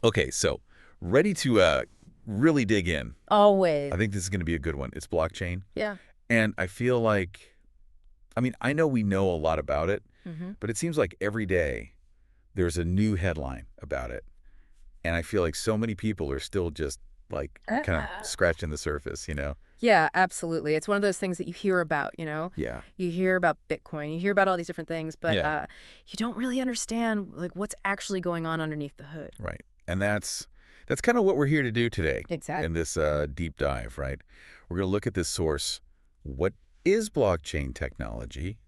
Okay, so ready to really dig in. Always. I think this is going to be a good one. It's blockchain. Yeah. And I feel like, I mean, I know we know a lot about it, hmm but it seems like every day there's a new headline about it. And I feel like so many people are still just like kind of scratching the surface, you know? Yeah, absolutely. It's one of those things that you hear about, Yeah. You hear about Bitcoin, you hear about all these different things, but Yeah. you don't really understand like what's actually going on underneath the hood. Right. And that's kind of what we're here to do today Exactly. in this deep dive, right? We're going to look at this source. What is blockchain technology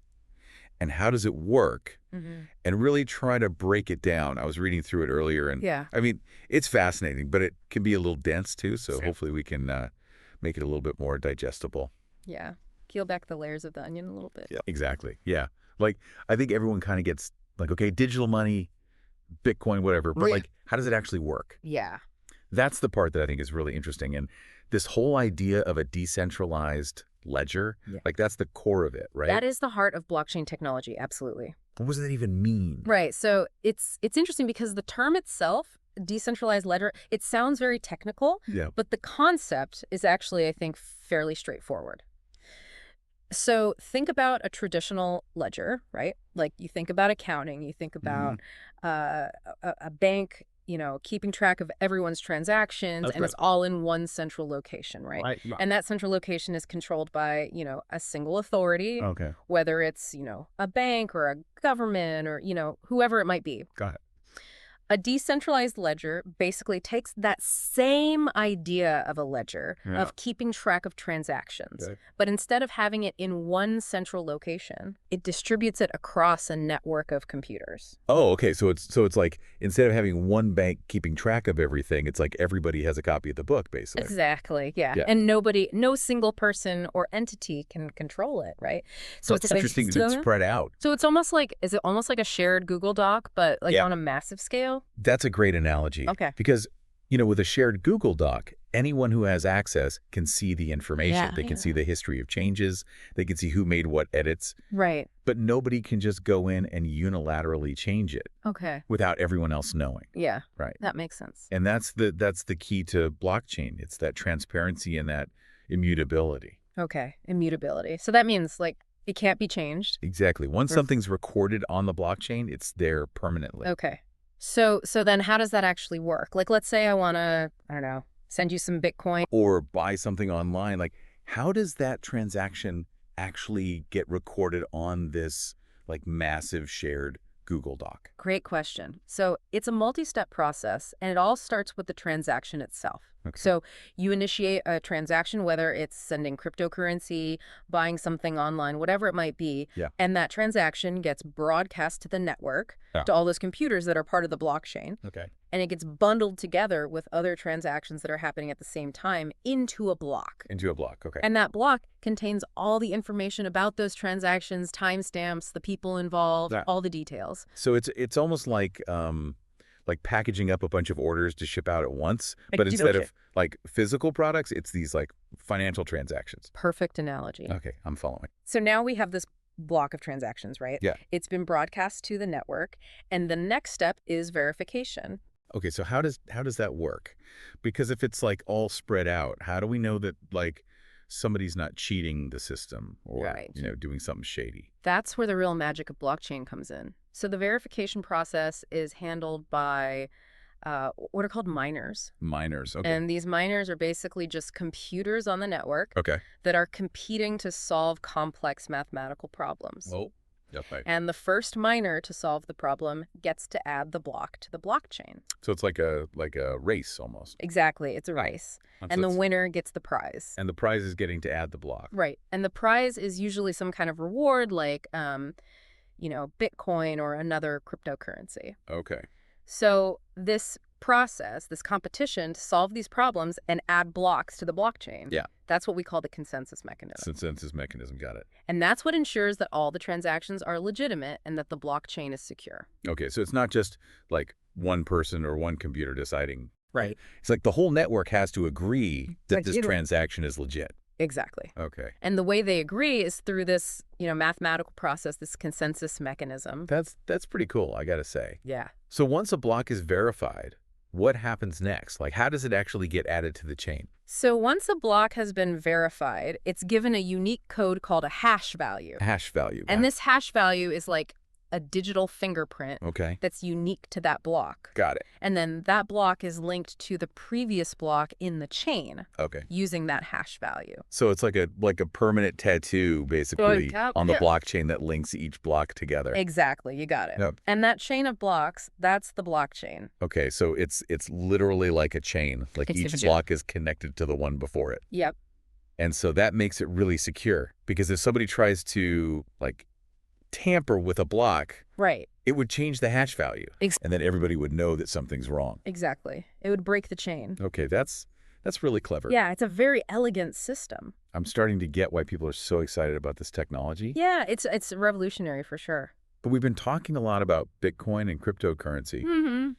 and how does it work? hmm And really try to break it down. I was reading through it earlier, and Yeah. I mean, it's fascinating, but it can be a little dense too. So Sure. hopefully we can make it a little bit more digestible. Yeah. Peel back the layers of the onion a little bit. Yeah, exactly. Yeah. Like, I think everyone kind of gets like, okay, digital money, Bitcoin, whatever, but Yeah. like, how does it actually work? Yeah. That's the part that I think is really interesting. And this whole idea of a decentralized ledger, Yeah. like that's the core of it, right? That is the heart of blockchain technology, absolutely. What does that even mean? Right. So it's interesting because the term itself, decentralized ledger, it sounds very technical, Yeah. but the concept is actually, I think, fairly straightforward. So think about a traditional ledger, right? Like you think about accounting, you think hmm about a bank, keeping track of everyone's transactions, That's and right. it's all in one central location, right? Right. And that central location is controlled by, a single authority, Okay. whether it's, a bank or a government or, whoever it might be. Got it. A decentralized ledger basically takes that same idea of a ledger Yeah. of keeping track of transactions, Okay. but instead of having it in one central location, it distributes it across a network of computers. Oh, okay. So it's like instead of having one bank keeping track of everything, it's like everybody has a copy of the book, basically. Exactly, yeah. Yeah. And no single person or entity can control it, right? So That's interesting. It's spread out. So is it almost like a shared Google Doc, but like Yeah. on a massive scale? That's a great analogy. Okay. Because, with a shared Google Doc, anyone who has access can see the information. Yeah. They can see the history of changes. They can see who made what edits. Right. But nobody can just go in and unilaterally change it Okay. without everyone else knowing. Yeah. Right. That makes sense. And that's the key to blockchain. It's that transparency and that immutability. Okay. Immutability. So that means like it can't be changed. Exactly. Once Or- something's recorded on the blockchain, it's there permanently. Okay. So then how does that actually work? Like let's say I want to, I don't know, send you some Bitcoin. Or buy something online. Like, how does that transaction actually get recorded on this like massive shared Google Doc? Great question. So it's a multi-step process and it all starts with the transaction itself. Okay. So you initiate a transaction, whether it's sending cryptocurrency, buying something online, whatever it might be. Yeah. And that transaction gets broadcast to the network, Yeah. to all those computers that are part of the blockchain. Okay. And it gets bundled together with other transactions that are happening at the same time into a block. Into a block. Okay. And that block contains all the information about those transactions, timestamps, the people involved, Yeah. all the details. So it's almost like packaging up a bunch of orders to ship out at once, but instead of like physical products, it's these like financial transactions. Perfect analogy. Okay, I'm following. So now we have this block of transactions, right? Yeah. It's been broadcast to the network, and the next step is verification. Okay, so how does that work? Because if it's like all spread out, how do we know that like somebody's not cheating the system or Right. doing something shady? That's where the real magic of blockchain comes in. So the verification process is handled by what are called miners. Miners. Okay. And these miners are basically just computers on the network Okay. that are competing to solve complex mathematical problems. Oh. Okay. And the first miner to solve the problem gets to add the block to the blockchain. So it's like a race almost. Exactly. It's a race. And the winner gets the prize. And the prize is getting to add the block. Right. And the prize is usually some kind of reward like, Bitcoin or another cryptocurrency. Okay. So this process, this competition to solve these problems and add blocks to the blockchain. Yeah. That's what we call the consensus mechanism. Consensus mechanism. Got it. And that's what ensures that all the transactions are legitimate and that the blockchain is secure. Okay. So it's not just like one person or one computer deciding. Right. It's like the whole network has to agree that this Legit. transaction is legit. Exactly. Okay. And the way they agree is through this, mathematical process, this consensus mechanism. That's pretty cool, I got to say. Yeah. So once a block is verified, what happens next? Like, how does it actually get added to the chain? So once a block has been verified, it's given a unique code called a hash value. Hash value. And this hash value is like a digital fingerprint Okay. that's unique to that block. Got it. And then that block is linked to the previous block in the chain Okay. using that hash value. So it's like a permanent tattoo, basically, on the Yeah. blockchain that links each block together. Exactly, you got it. Yep. And that chain of blocks, that's the blockchain. Okay, so it's literally like a chain. Like It's each different. block is connected to the one before it. Yep. And so that makes it really secure, because if somebody tries to like tamper with a block, Right. it would change the hash value. And then everybody would know that something's wrong. Exactly. It would break the chain. Okay, that's really clever. Yeah, it's a very elegant system. I'm starting to get why people are so excited about this technology. Yeah, it's revolutionary for sure. But we've been talking a lot about Bitcoin and cryptocurrency. Mm-hmm.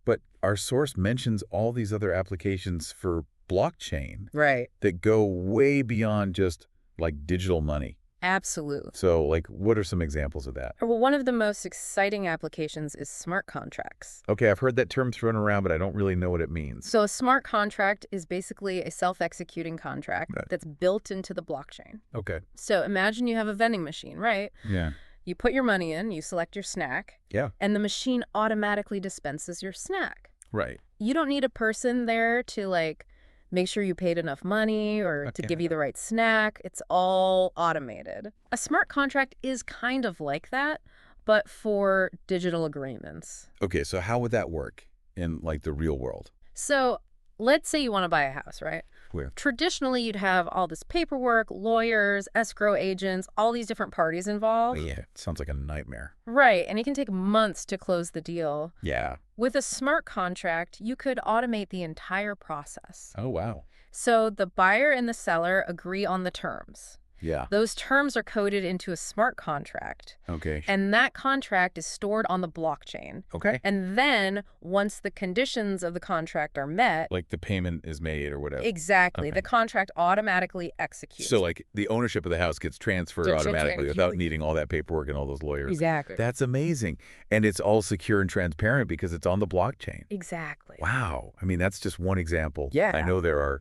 But our source mentions all these other applications for blockchain Right. that go way beyond just like digital money. Absolutely. So like, what are some examples of that? Well, one of the most exciting applications is smart contracts. Okay, I've heard that term thrown around, but I don't really know what it means. So a smart contract is basically a self-executing contract Right. that's built into the blockchain. Okay. So imagine you have a vending machine, right? Yeah. You put your money in, you select your snack, Yeah. and the machine automatically dispenses your snack. Right. You don't need a person there to like make sure you paid enough money or to give you the right snack. It's all automated. A smart contract is kind of like that, but for digital agreements. Okay, so how would that work in like the real world? So let's say you want to buy a house, right? Where? Traditionally, you'd have all this paperwork, lawyers, escrow agents, all these different parties involved. Yeah, it sounds like a nightmare. Right, and it can take months to close the deal. Yeah. With a smart contract, you could automate the entire process. Oh, wow. So the buyer and the seller agree on the terms. Yeah. Those terms are coded into a smart contract, Okay. and that contract is stored on the blockchain. Okay. And then once the conditions of the contract are met, Like the payment is made or whatever. exactly, Okay. the contract automatically executes. So like the ownership of the house gets transferred Gets automatically transferred. without needing all that paperwork and all those lawyers. Exactly. That's amazing. And it's all secure and transparent because it's on the blockchain. Exactly. Wow. I mean, that's just one example. Yeah. I know there are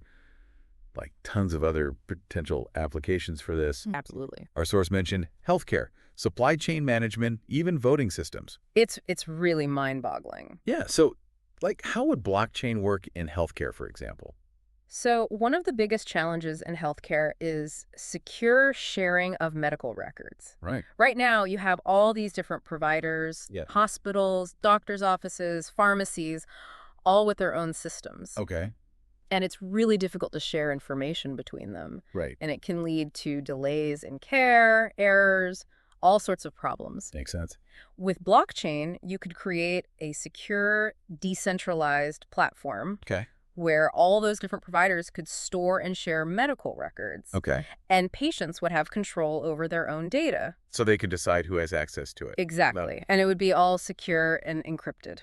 like tons of other potential applications for this. Absolutely. Our source mentioned healthcare, supply chain management, even voting systems. It's really mind-boggling. Yeah. So like how would blockchain work in healthcare, for example? So one of the biggest challenges in healthcare is secure sharing of medical records. Right. Right now, you have all these different providers, Yeah. hospitals, doctors' offices, pharmacies, all with their own systems. Okay. And it's really difficult to share information between them. Right. And it can lead to delays in care, errors, all sorts of problems. Makes sense. With blockchain, you could create a secure, decentralized platform Okay. where all those different providers could store and share medical records. Okay. And patients would have control over their own data. So they could decide who has access to it. Exactly. And it would be all secure and encrypted.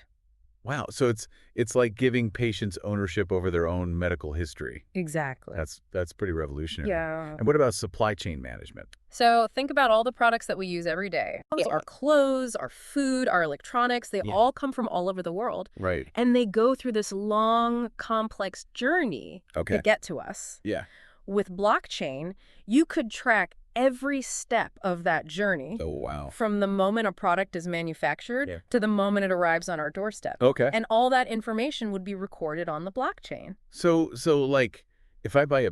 Wow. So it's like giving patients ownership over their own medical history. Exactly. That's pretty revolutionary. Yeah. And what about supply chain management? So think about all the products that we use every day. Our clothes, our food, our electronics, they Yeah. all come from all over the world. Right. And they go through this long, complex journey Okay. to get to us. Yeah. With blockchain, you could track every step of that journey Oh, wow. from the moment a product is manufactured Yeah. to the moment it arrives on our doorstep. Okay. And all that information would be recorded on the blockchain. So like if I buy a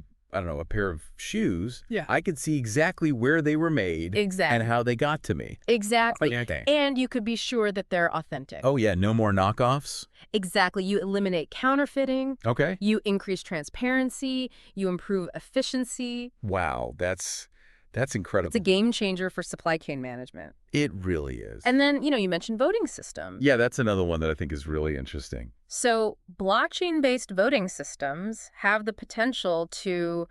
pair of shoes, Yeah. I could see exactly where they were made Exactly. and how they got to me. Exactly. Okay. And you could be sure that they're authentic. Oh yeah, no more knockoffs. Exactly. You eliminate counterfeiting. Okay. You increase transparency. You improve efficiency. Wow, that's incredible. It's a game changer for supply chain management. It really is. And then, you mentioned voting systems. yeah, that's another one that I think is really interesting. So blockchain-based voting systems have the potential to,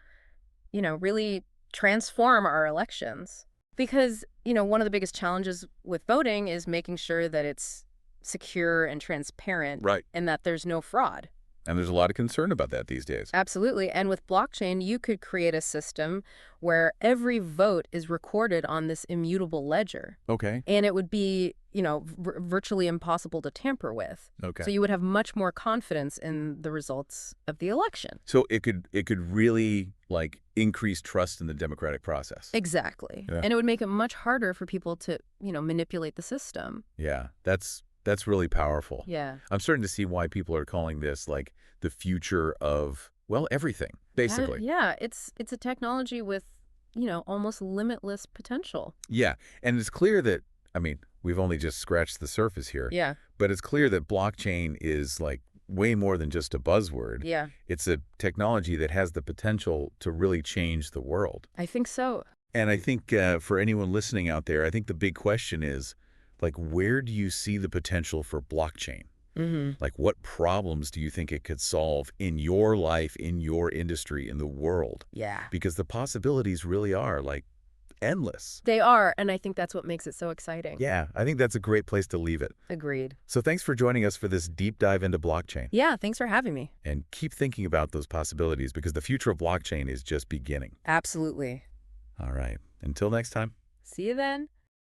really transform our elections. Because, one of the biggest challenges with voting is making sure that it's secure and transparent. Right. And that there's no fraud. And there's a lot of concern about that these days. Absolutely. And with blockchain, you could create a system where every vote is recorded on this immutable ledger. Okay. And it would be, virtually impossible to tamper with. Okay. So you would have much more confidence in the results of the election. So it could really like increase trust in the democratic process. Exactly. Yeah. And it would make it much harder for people to, manipulate the system. Yeah, that's really powerful. Yeah. I'm starting to see why people are calling this like the future of, well, everything, basically. Yeah, it's a technology with, almost limitless potential. Yeah, and it's clear that, I mean, we've only just scratched the surface here, Yeah. but it's clear that blockchain is like way more than just a buzzword. Yeah. It's a technology that has the potential to really change the world. I think so. And I think for anyone listening out there, I think the big question is, like, where do you see the potential for blockchain? Like, what problems do you think it could solve in your life, in your industry, in the world? Yeah. Because the possibilities really are, like, endless. They are, and I think that's what makes it so exciting. Yeah, I think that's a great place to leave it. Agreed. So thanks for joining us for this deep dive into blockchain. Yeah, thanks for having me. And keep thinking about those possibilities because the future of blockchain is just beginning. Absolutely. All right. Until next time. See you then.